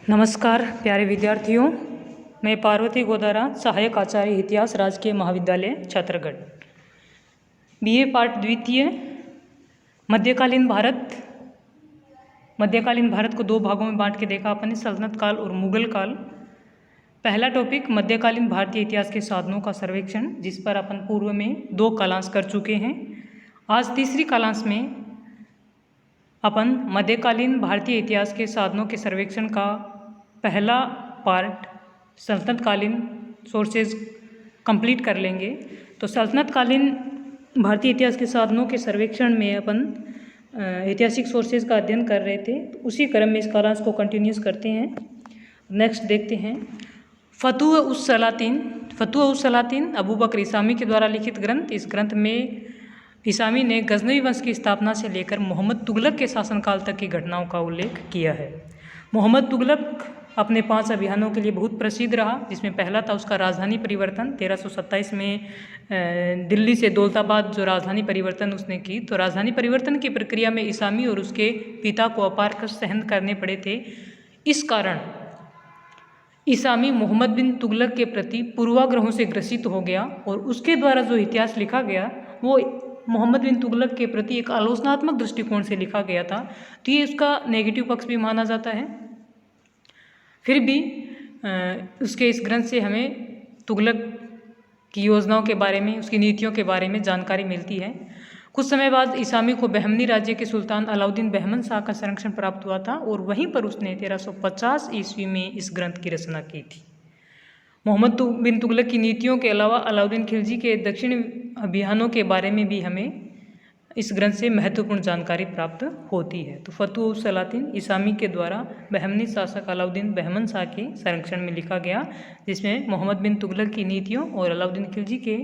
नमस्कार प्यारे विद्यार्थियों, मैं पार्वती गोदारा, सहायक आचार्य इतिहास, राजकीय महाविद्यालय छात्रगढ़। बीए पाठ द्वितीय, मध्यकालीन भारत। मध्यकालीन भारत को दो भागों में बांट के देखा अपन ने, सल्तनत काल और मुगल काल। पहला टॉपिक मध्यकालीन भारतीय इतिहास के साधनों का सर्वेक्षण, जिस पर अपन पूर्व में 2 कालांश कर चुके हैं। आज तीसरी कालांश में अपन मध्यकालीन भारतीय इतिहास के साधनों के सर्वेक्षण का पहला पार्ट सल्तनत कालीन सोर्सेज कंप्लीट कर लेंगे। तो सल्तनत कालीन भारतीय इतिहास के साधनों के सर्वेक्षण में अपन ऐतिहासिक सोर्सेज का अध्ययन कर रहे थे, तो उसी क्रम में इस कालांश को कंटिन्यूस करते हैं। नेक्स्ट देखते हैं, फतुह उस सलातीन अबू बकर इसामी के द्वारा लिखित ग्रंथ। इस ग्रंथ में इसामी ने गजनवी वंश की स्थापना से लेकर मोहम्मद तुगलक के शासनकाल तक की घटनाओं का उल्लेख किया है। मोहम्मद तुगलक अपने 5 अभियानों के लिए बहुत प्रसिद्ध रहा, जिसमें पहला था उसका राजधानी परिवर्तन। 1327 में दिल्ली से दौलताबाद जो राजधानी परिवर्तन उसने की, तो राजधानी परिवर्तन की प्रक्रिया में इसामी और उसके पिता को अपार कष्ट सहन करने पड़े थे। इस कारण इसामी मोहम्मद बिन तुगलक के प्रति पूर्वाग्रहों से ग्रसित हो गया और उसके द्वारा जो इतिहास लिखा गया वो मोहम्मद बिन तुगलक के प्रति एक आलोचनात्मक दृष्टिकोण से लिखा गया था। तो ये उसका नेगेटिव पक्ष भी माना जाता है। फिर भी उसके इस ग्रंथ से हमें तुगलक की योजनाओं के बारे में, उसकी नीतियों के बारे में जानकारी मिलती है। कुछ समय बाद इसामी को बहमनी राज्य के सुल्तान अलाउद्दीन बहमन शाह का संरक्षण प्राप्त हुआ था और वहीं पर उसने 1350 ईस्वी में इस ग्रंथ की रचना की थी। मोहम्मद बिन तुगलक की नीतियों के अलावा अलाउद्दीन खिलजी के दक्षिण अभियानों के बारे में भी हमें इस ग्रंथ से महत्वपूर्ण जानकारी प्राप्त होती है। तो फतुह उस सलातीन इसामी के द्वारा बहमनी शासक अलाउद्दीन बहमन शाह के संरक्षण में लिखा गया, जिसमें मोहम्मद बिन तुगलक की नीतियों और अलाउद्दीन खिलजी के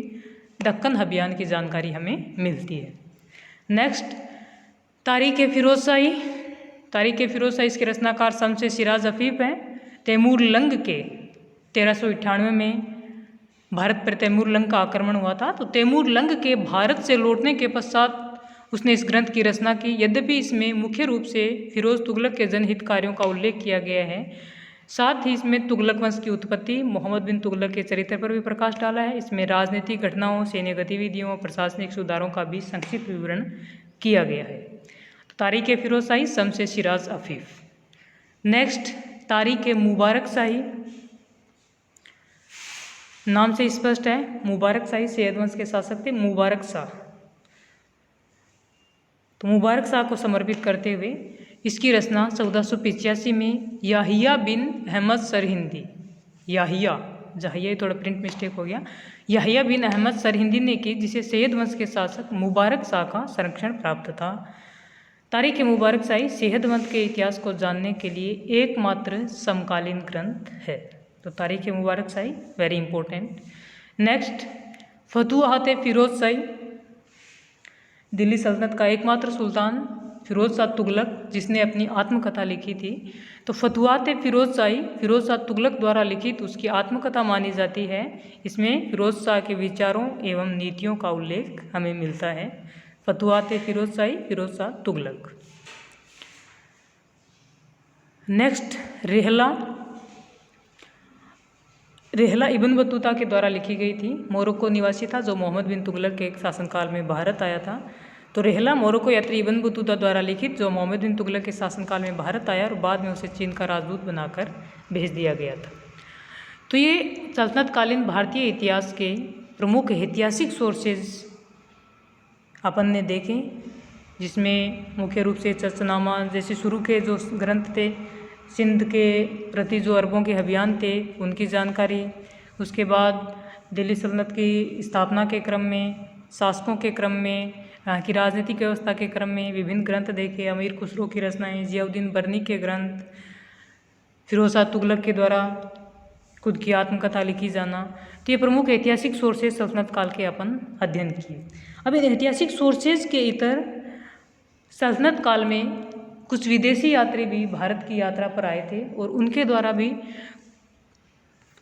दक्कन अभियान की जानकारी हमें मिलती है। नेक्स्ट, तारीख़ फिरोज शाही इसके रचनाकार शम्स सिराज अफीफ हैं। तैमूर लंग के 1398 में भारत पर तैमूर लंग का आक्रमण हुआ था। तो तैमूर लंग के भारत से लौटने के पश्चात उसने इस ग्रंथ की रचना की। यद्यपि इसमें मुख्य रूप से फिरोज तुगलक के जनहित कार्यों का उल्लेख किया गया है, साथ ही इसमें तुगलक वंश की उत्पत्ति, मोहम्मद बिन तुगलक के चरित्र पर भी प्रकाश डाला है। इसमें राजनीतिक घटनाओं, सैन्य गतिविधियों और प्रशासनिक सुधारों का भी संक्षिप्त विवरण किया गया है। तो तारीख़ फिरोज शाही शम्स सिराज अफीफ। नेक्स्ट, तारीख़ मुबारक शाही, नाम से स्पष्ट है, मुबारक शाही सैयद वंश के शासक थे, मुबारक शाह। तो मुबारक शाह को समर्पित करते हुए इसकी रचना 1485 में याहिया बिन अहमद सरहिंदी, जहिया थोड़ा प्रिंट मिस्टेक हो गया, याहिया बिन अहमद सरहिंदी ने की, जिसे सैयद वंश के शासक मुबारक शाह का संरक्षण प्राप्त था। तारीख़ मुबारक शाही सैयद वंश के इतिहास को जानने के लिए एकमात्र समकालीन ग्रंथ है। तो तारीख़ मुबारक शाही वेरी इंपॉर्टेंट। नेक्स्ट, फतुहात फिरोज शाही, दिल्ली सल्तनत का एकमात्र सुल्तान फिरोज शाह तुगलक जिसने अपनी आत्मकथा लिखी थी। तो फतुहात फिरोज शाह तुगलक द्वारा लिखित उसकी आत्मकथा मानी जाती है। इसमें फिरोज शाह के विचारों एवं नीतियों का उल्लेख हमें मिलता है। फतुहात फिरोज शाह तुगलक। नेक्स्ट, रेहला इब्न बतूता के द्वारा लिखी गई थी। मोरक्को निवासी था जो मोहम्मद बिन तुगलक के शासनकाल में भारत आया था। तो रेहला मोरक्को यात्री इब्न बतूता द्वारा लिखित, जो मोहम्मद बिन तुगलक के शासनकाल में भारत आया और बाद में उसे चीन का राजदूत बनाकर भेज दिया गया था। तो ये सल्तनतकालीन भारतीय इतिहास के प्रमुख ऐतिहासिक सोर्सेज अपन ने देखे, जिसमें मुख्य रूप से चर्चनामा जैसे शुरू के जो ग्रंथ थे, सिंध के प्रति जो अरबों के अभियान थे उनकी जानकारी, उसके बाद दिल्ली सल्तनत की स्थापना के क्रम में, शासकों के क्रम में, यहाँ की राजनीतिक व्यवस्था के क्रम में विभिन्न ग्रंथ देखे। अमीर खुसरो की रचनाएं, जियाउद्दीन बर्नी के ग्रंथ, फिरोज शाह तुगलक के द्वारा खुद की आत्मकथा लिखी जाना। तो ये प्रमुख ऐतिहासिक सोर्सेज सल्तनत काल के अपन अध्ययन किए। अब इन ऐतिहासिक सोर्सेज के इतर सल्तनत काल में कुछ विदेशी यात्री भी भारत की यात्रा पर आए थे और उनके द्वारा भी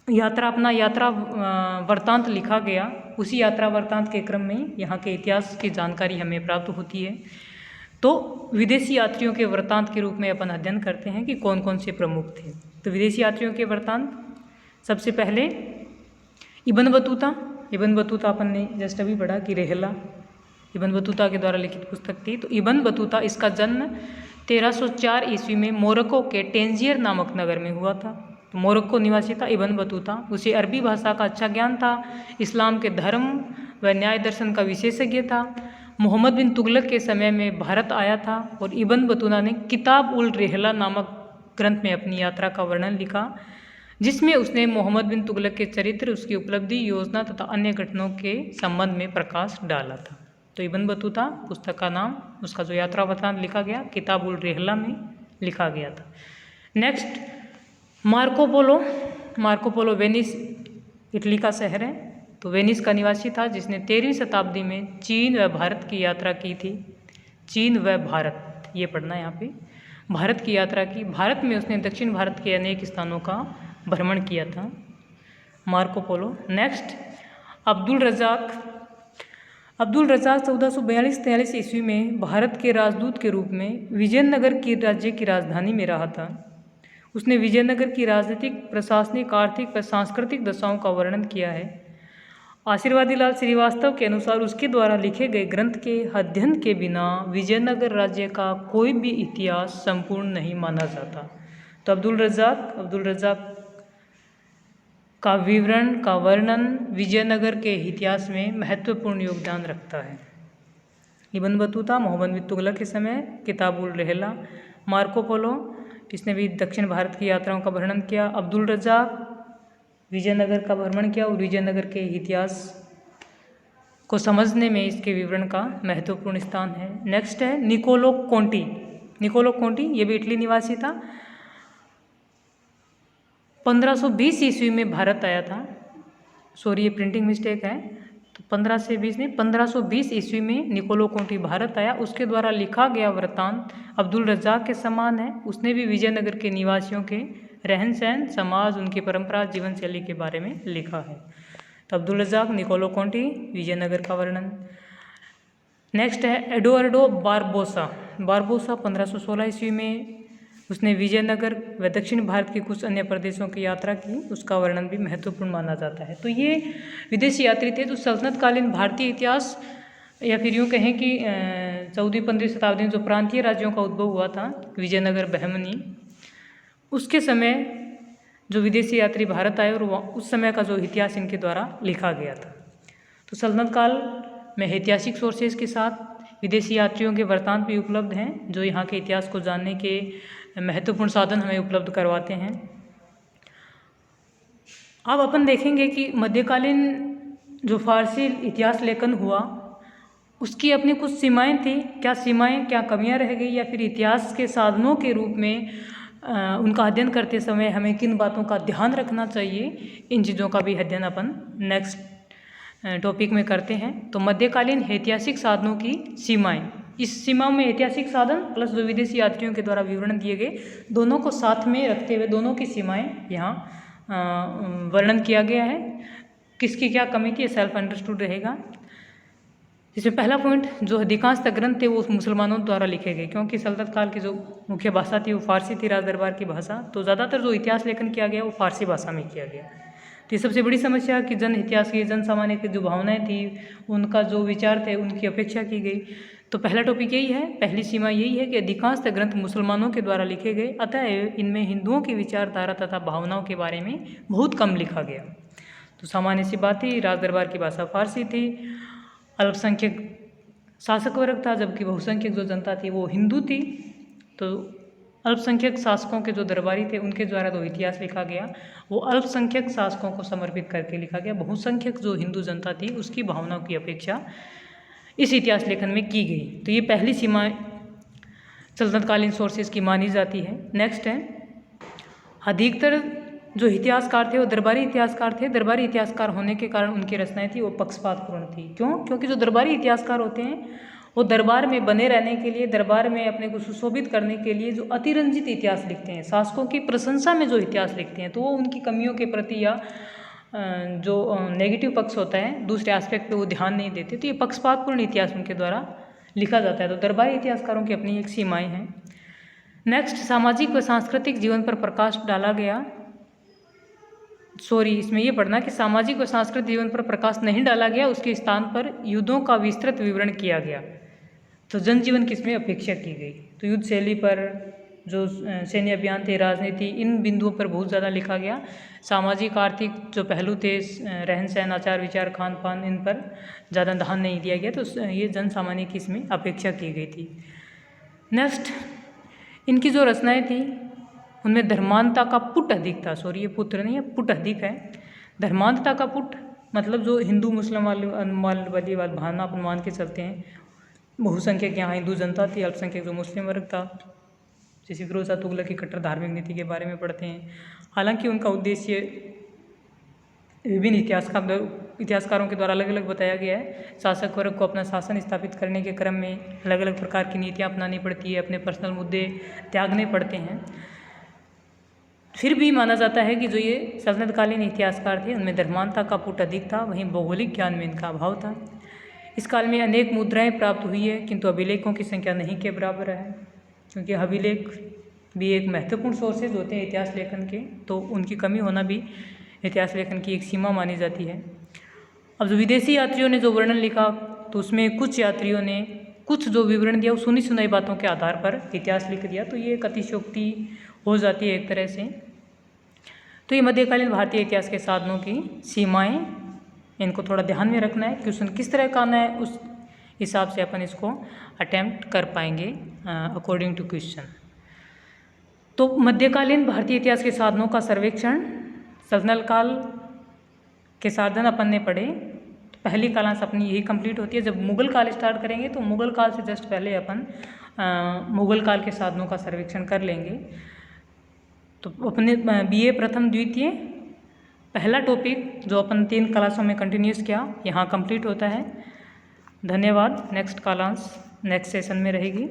अपना यात्रा वृत्तांत लिखा गया। उसी यात्रा वृत्तांत के क्रम में यहाँ के इतिहास की जानकारी हमें प्राप्त होती है। तो विदेशी यात्रियों के वृत्तांत के रूप में अपन अध्ययन करते हैं कि कौन कौन से प्रमुख थे। तो विदेशी यात्रियों के वृत्तांत, सबसे पहले इब्न बतूता। इब्न बतूता अपन ने जस्ट अभी पढ़ा कि रेहला इब्न बतूता के द्वारा लिखित पुस्तक थी। तो इब्न बतूता, इसका जन्म 1304 ईस्वी में मोरक्को के टेंजियर नामक नगर में हुआ था। तो मोरक्को निवासी था इब्न बतूता। उसे अरबी भाषा का अच्छा ज्ञान था, इस्लाम के धर्म व न्याय दर्शन का विशेषज्ञ था। मोहम्मद बिन तुगलक के समय में भारत आया था और इब्न बतूता ने किताब उल रेहला नामक ग्रंथ में अपनी यात्रा का वर्णन लिखा, जिसमें उसने मोहम्मद बिन तुगलक के चरित्र, उसकी उपलब्धि, योजना तथा अन्य घटनाओं के संबंध में प्रकाश डाला था। तो इब्न बतूता पुस्तक का नाम, उसका जो यात्रा वृत्तांत लिखा गया, किताब उल रेहला में लिखा गया था। Next Marco Polo. Marco Polo Venice Italy का शहर है। तो वेनिस का निवासी था, जिसने 13वीं शताब्दी में चीन व भारत की यात्रा की थी। चीन व भारत, ये पढ़ना है यहाँ पे, भारत की यात्रा की। भारत में उसने दक्षिण भारत के अनेक स्थानों का भ्रमण किया था, Marco Polo. Next Abdul Razzaq. Abdul Razzaq 1442-43 ईस्वी में भारत के राजदूत के रूप में विजयनगर की राज्य की राजधानी में रहा था। उसने विजयनगर की राजनीतिक, प्रशासनिक, आर्थिक व सांस्कृतिक दशाओं का वर्णन किया है। आशीर्वादी लाल श्रीवास्तव के अनुसार उसके द्वारा लिखे गए ग्रंथ के अध्ययन के बिना विजयनगर राज्य का कोई भी इतिहास संपूर्ण नहीं माना जाता। तो अब्दुल रज़ाक का विवरण का वर्णन विजयनगर के इतिहास में महत्वपूर्ण योगदान रखता है। इब्न बतूता मोहम्मद बिन तुगलक के समय, किताब उल रेहला। मार्को पोलो, इसने भी दक्षिण भारत की यात्राओं का वर्णन किया। अब्दुल रज़ाक विजयनगर का भ्रमण किया और विजयनगर के इतिहास को समझने में इसके विवरण का महत्वपूर्ण स्थान है। नेक्स्ट है निकोलो कोंटी। निकोलो कोंटी, ये भी इटली निवासी था। 1520 ईस्वी में भारत आया था। सॉरी, ये प्रिंटिंग मिस्टेक है। तो 15 से 20 नहीं, 1520 ईस्वी में निकोलो कोंटी भारत आया। उसके द्वारा लिखा गया वृत्तांत अब्दुल रज़ाक के समान है। उसने भी विजयनगर के निवासियों के रहन सहन, समाज, उनकी परंपरा, जीवन शैली के बारे में लिखा है। तो अब्दुल रज़ाक, निकोलो कोंटी, विजयनगर का वर्णन। नेक्स्ट है एडुआर्डो बारबोसा। बारबोसा 1516 ईस्वी में उसने विजयनगर व दक्षिण भारत के कुछ अन्य प्रदेशों की यात्रा की। उसका वर्णन भी महत्वपूर्ण माना जाता है। तो ये विदेशी यात्री थे जो सल्तनत कालीन भारतीय इतिहास, या फिर यूँ कहें कि 14वीं-15वीं शताब्दी में जो प्रांतीय राज्यों का उद्भव हुआ था, विजयनगर, बहमनी, उसके समय जो विदेशी यात्री भारत आए और उस समय का जो इतिहास इनके द्वारा लिखा गया था। तो सल्तनत काल में ऐतिहासिक सोर्सेज के साथ विदेशी यात्रियों के वृत्तांत भी उपलब्ध हैं, जो यहाँ के इतिहास को जानने के महत्वपूर्ण साधन हमें उपलब्ध करवाते हैं। अब अपन देखेंगे कि मध्यकालीन जो फारसी इतिहास लेखन हुआ, उसकी अपनी कुछ सीमाएं थी। क्या सीमाएं, क्या कमियां रह गई, या फिर इतिहास के साधनों के रूप में उनका अध्ययन करते समय हमें किन बातों का ध्यान रखना चाहिए, इन चीज़ों का भी अध्ययन अपन नेक्स्ट टॉपिक में करते हैं। तो मध्यकालीन ऐतिहासिक साधनों की सीमाएं, इस सीमा में ऐतिहासिक साधन प्लस जो विदेशी यात्रियों के द्वारा विवरण दिए गए, दोनों को साथ में रखते हुए दोनों की सीमाएं यहाँ वर्णन किया गया है। किसकी क्या कमी थी, सेल्फ अंडरस्टूड रहेगा। इसमें पहला पॉइंट, जो अधिकांशतः ग्रंथ थे वो मुसलमानों द्वारा लिखे गए, क्योंकि सल्तनत काल की जो मुख्य भाषा थी वो फारसी थी, राज दरबार की भाषा। तो ज़्यादातर जो इतिहास लेखन किया गया वो फारसी भाषा में किया गया। तो ये सबसे बड़ी समस्या कि जन इतिहास की, जन सामान्य की जो भावनाएं थी, उनका जो विचार थे, उनकी अपेक्षा की गई। तो पहला टॉपिक यही है, पहली सीमा यही है कि अधिकांशतः ग्रंथ मुसलमानों के द्वारा लिखे गए, अतः इनमें हिंदुओं की विचारधारा तथा भावनाओं के बारे में बहुत कम लिखा गया। तो सामान्य सी बात थी, राज दरबार की भाषा फारसी थी, अल्पसंख्यक शासक वर्ग था, जबकि बहुसंख्यक जो जनता थी वो हिंदू थी। तो अल्पसंख्यक शासकों के जो दरबारी थे उनके द्वारा जो इतिहास लिखा गया वो अल्पसंख्यक शासकों को समर्पित करके लिखा गया। बहुसंख्यक जो हिंदू जनता थी उसकी भावनाओं की अपेक्षा इस इतिहास लेखन में की गई। तो ये पहली सीमा सल्तनतकालीन सोर्सेज की मानी जाती है। नेक्स्ट है, अधिकतर जो इतिहासकार थे वो दरबारी इतिहासकार थे। दरबारी इतिहासकार होने के कारण उनकी रचनाएं थी वो पक्षपातपूर्ण थी। क्यों? क्योंकि जो दरबारी इतिहासकार होते हैं वो दरबार में बने रहने के लिए, दरबार में अपने को सुशोभित करने के लिए जो अतिरंजित इतिहास लिखते हैं, शासकों की प्रशंसा में जो इतिहास लिखते हैं, तो वो उनकी कमियों के प्रति या जो नेगेटिव पक्ष होता है, दूसरे एस्पेक्ट पे वो ध्यान नहीं देते। तो ये पक्षपातपूर्ण इतिहास उनके द्वारा लिखा जाता है। तो दरबारी इतिहासकारों की अपनी एक सीमाएं हैं। नेक्स्ट, सामाजिक व सांस्कृतिक जीवन पर प्रकाश डाला गया। इसमें ये पढ़ना कि सामाजिक व सांस्कृतिक जीवन पर प्रकाश नहीं डाला गया, उसके स्थान पर युद्धों का विस्तृत विवरण किया गया। तो जनजीवन किसमें अपेक्षा की गई, तो युद्ध शैली पर, जो सैन्य अभियान थे, राजनीति, इन बिंदुओं पर बहुत ज़्यादा लिखा गया। सामाजिक आर्थिक जो पहलू थे, रहन सहन, आचार विचार, खान पान, इन पर ज़्यादा ध्यान नहीं दिया गया। तो ये जन सामान्य की इसमें अपेक्षा की गई थी। नेक्स्ट, इनकी जो रचनाएं थी उनमें धर्मांधता का पुट अधिक था। ये पुत्र नहीं है, पुट अधिक है। धर्मांधता का पुट मतलब जो हिंदू मुस्लिम वाली भावना अपन मान के चलते हैं। बहुसंख्यक यहाँ हिंदू जनता थी, अल्पसंख्यक जो मुस्लिम वर्ग था। जैसे फिरोज शाह तुगलक की कट्टर धार्मिक नीति के बारे में पढ़ते हैं। हालांकि उनका उद्देश्य विभिन्न इतिहासकारों के द्वारा अलग अलग बताया गया है। शासक वर्ग को अपना शासन स्थापित करने के क्रम में अलग अलग प्रकार की नीतियाँ अपनानी पड़ती है, अपने पर्सनल मुद्दे त्यागने पड़ते हैं। फिर भी माना जाता है कि जो ये सल्तनतकालीन इतिहासकार थे उनमें धर्मांधता का पुट अधिक था, वहीं भौगोलिक ज्ञान में इनका अभाव था। इस काल में अनेक मुद्राएं प्राप्त हुई है, किंतु अभिलेखों की संख्या नहीं के बराबर है, क्योंकि अभिलेख भी एक महत्वपूर्ण सोर्सेज होते हैं इतिहास लेखन के, तो उनकी कमी होना भी इतिहास लेखन की एक सीमा मानी जाती है। अब जो विदेशी यात्रियों ने जो वर्णन लिखा, तो उसमें कुछ यात्रियों ने कुछ जो विवरण दिया वो सुनी सुनाई बातों के आधार पर इतिहास लिख दिया, तो ये एक अतिशयोक्ति हो जाती है एक तरह से। तो ये मध्यकालीन भारतीय इतिहास के साधनों की सीमाएं, इनको थोड़ा ध्यान में रखना है। क्वेश्चन किस तरह का आना है उस हिसाब से अपन इसको अटेम्प्ट कर पाएंगे अकॉर्डिंग टू क्वेश्चन। तो मध्यकालीन भारतीय इतिहास के साधनों का सर्वेक्षण, सल्तनत काल के साधन अपन ने पढ़े। तो पहली कालांश अपनी यही कंप्लीट होती है। जब मुगल काल स्टार्ट करेंगे तो मुगल काल से जस्ट पहले अपन मुगल काल के साधनों का सर्वेक्षण कर लेंगे। तो अपने BA प्रथम द्वितीय पहला टॉपिक जो अपन 3 क्लासों में कंटिन्यूस किया यहाँ कंप्लीट होता है। धन्यवाद। नेक्स्ट कालांश नेक्स्ट सेशन में रहेगी।